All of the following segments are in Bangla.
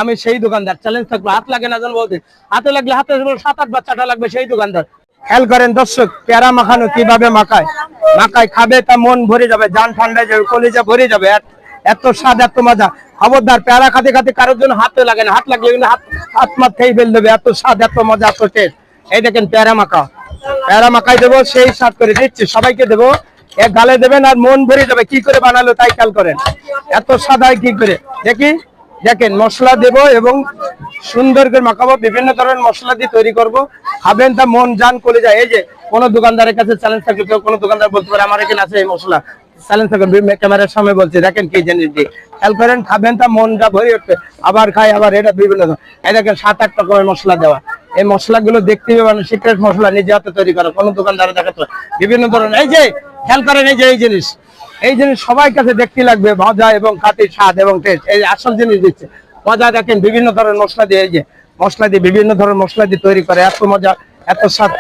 আমি সেই দোকানদার, চ্যালেঞ্জ থাকবে। হাত লাগে না যেন বলতে, হাতে লাগলে হাতে 7-8 বার চাটা লাগবে, সেই দোকানদার। খেয়াল করেন দর্শক, পেয়ারা মাখানো কিভাবে মাখায়, খাবে তা মন ভরে যাবে, জান ঠান্ডা যাবে, কলিজা ভরে যাবে। এত স্বাদ, এত মজা। খবরদার পেয়ারা খাতে খাতে কারোর জন্য হাতে লাগে না, হাত লাগলে কিন্তু হাত মাত খেয়ে ফেল দেবে। এত স্বাদ, এত মজা, এত টেস্ট। এই দেখেন পেয়ারা মাখা, পেয়ারা মাখাই দেবো, সেই স্বাদ করে দিচ্ছি, সবাইকে দেবো। এক গালে দেবেন আর মন ভরে যাবে। কি করে বানালো তাই খেয়াল করেন, এত স্বাদ হয় কি করে। দেখি, দেখেন মশলা দেব এবং সুন্দর করে মাখাবো, বিভিন্ন ধরনের মশলা দিয়ে তৈরি করব। খাবেন তা মন জান করে যায়। এই যে কোন দোকানদারের কাছে চ্যালেঞ্জ থাকলে, কেউ কোনো দোকানদার বলতে পারে আমার এখানে আছে এই মশলা, চ্যালেঞ্জ থাকবে, ক্যামেরার সামনে বলছি, দেখেন কি জিনিস দিয়ে খেয়াল করেন। খাবেন তা মনটা ভরে উঠবে, আবার খাই, আবার এটা বিভিন্ন। এই দেখেন 7-8 রকমের মশলা দেওয়া। এই মশলাগুলো দেখতে হবে মানে সিক্রেট মশলা, নিজে হাতে তৈরি করা, কোনো দোকানদারে দেখাতে বিভিন্ন ধরনের। এই যে খেয়াল করেন, এই যে এই জিনিস সবাই কাছে দেখতে লাগবে, মজা এবং খাঁটি স্বাদ এবং টেস্ট। এই আসল জিনিস দিচ্ছে মজা। দেখেন বিভিন্ন ধরনের মশলা দিয়ে, এই যে মশলা দিয়ে, বিভিন্ন ধরনের মশলা দিয়ে তৈরি করে, এত মজা, এত স্বাদ।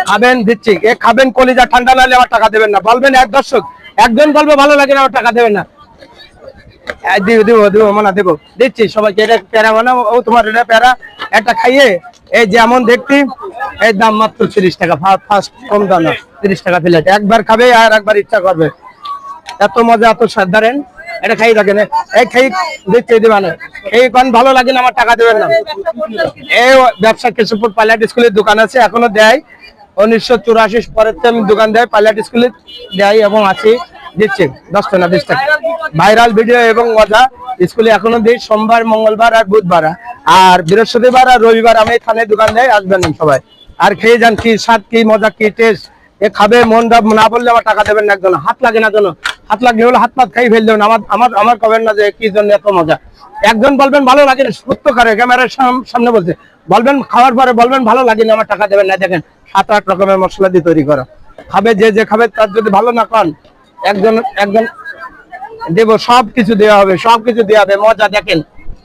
খাবেন দিচ্ছি, এ খাবেন, কলিজা ঠান্ডা নাহলে আমার টাকা দেবেন না। বলবেন এক দর্শক, একজন বলবে ভালো লাগে না, আমার টাকা দেবেন না। দিব মানা দেবো, দিচ্ছি সবাইকে। এটা প্যারা বানাও, ও তোমার এটা প্যারা একটা খাইয়ে, এই যেমন দেখতে, এই দাম মাত্র 30 টাকা, ফার্স্ট কম দাম না, 30 টাকা প্লেট। একবার খাবে আর একবার ইচ্ছা করবে, এত মজা, এত স্বাদ। ধরেন এটা খাই থাকেন, এই খাই দিচ্ছি, দিবানে এই কোন ভালো লাগে না, আমার টাকা দেবেন না। এই ব্যবসা কেশবপুর পাইলট স্কুলের দোকান আছে, এখনো দেয়। 1984 পরের আমি দোকান দেয়, পাইলট স্কুলে দেয় এবং আছি, দিচ্ছে 10 টাকা 20 টাকা। ভাইরাল ভিডিও এবং মজা স্কুলে এখনো দিই, সোমবার, মঙ্গলবার আর বুধবার, আর বৃহস্পতিবার আর রবিবার আমি থানায় দোকান দেয়, আসবেন সবাই। আর খেয়ে যান, কি স্বাদ, কি মজা, কি টেস্ট। এ খাবে মন না বললে আমার টাকা দেবেন না। একজন হাত লাগে না, যেন হাত লাগলে হলে হাত পাত খাই ফেল দেবেন। আমার কবেন না যে কি জন্য এত মজা। একজন বলবেন ভালো লাগে না, সত্য করে ক্যামেরার সামনে বলছে, বলবেন খাওয়ার পরে বলবেন ভালো লাগে না, আমার টাকা দেবেন না। দেখেন 7-8 রকমের মশলা দিয়ে তৈরি করা। খাবে যে খাবে, তার যদি ভালো না পান, একজন দেব, সবকিছু দেওয়া হবে, সবকিছু দেওয়া হবে। মজা দেখেন,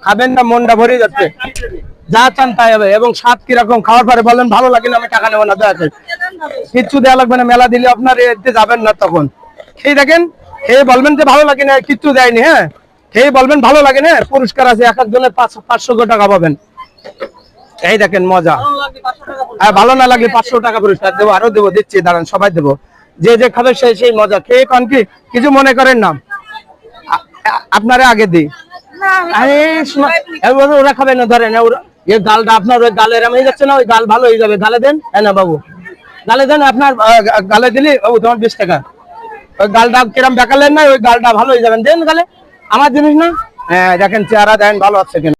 খাবেন না মনটা ভরে যাচ্ছে, যা চান তাই হবে। এবং স্বাদ কিরকম, খাওয়ার পরে বলবেন ভালো লাগে না, আমি টাকা নেবো না, কিচ্ছু দেওয়া লাগবে না। মেলা দিলে আপনার এতে যাবেন না, তখন খেয়ে দেখেন, খেয়ে বলবেন যে ভালো লাগে না, কিচ্ছু দেয়নি। হ্যাঁ, খেয়ে বলবেন ভালো লাগে না, পুরস্কার আছে, এক একজনের 500 টাকা পাবেন। এই দেখেন মজা। আর ভালো না লাগলে 500 টাকা পুরস্কার দেবো, আরো দেবো, দিচ্ছি, দাঁড়ান সবাই দেবো। যে খাবে সেই মজা। খেয়ে কন কি কিছু মনে করেন না, আপনারা আগে দিই। ওরা খাবে না, ধরেন এই গালটা আপনার, ওই গালের হয়ে যাচ্ছে না, ওই গাল ভালো হয়ে যাবে, গালে দেন। হ্যাঁ না বাবু, গালে দেন। আপনার গালে দিলি বাবু তোমার 20 টাকা। ওই গালটা কিরম দেখালেন না, ওই গালটা ভালো হয়ে যাবেন, দেন গালে। আমার জিনিস না। হ্যাঁ দেখেন চেহারা, দেন ভালো আছে কিনা।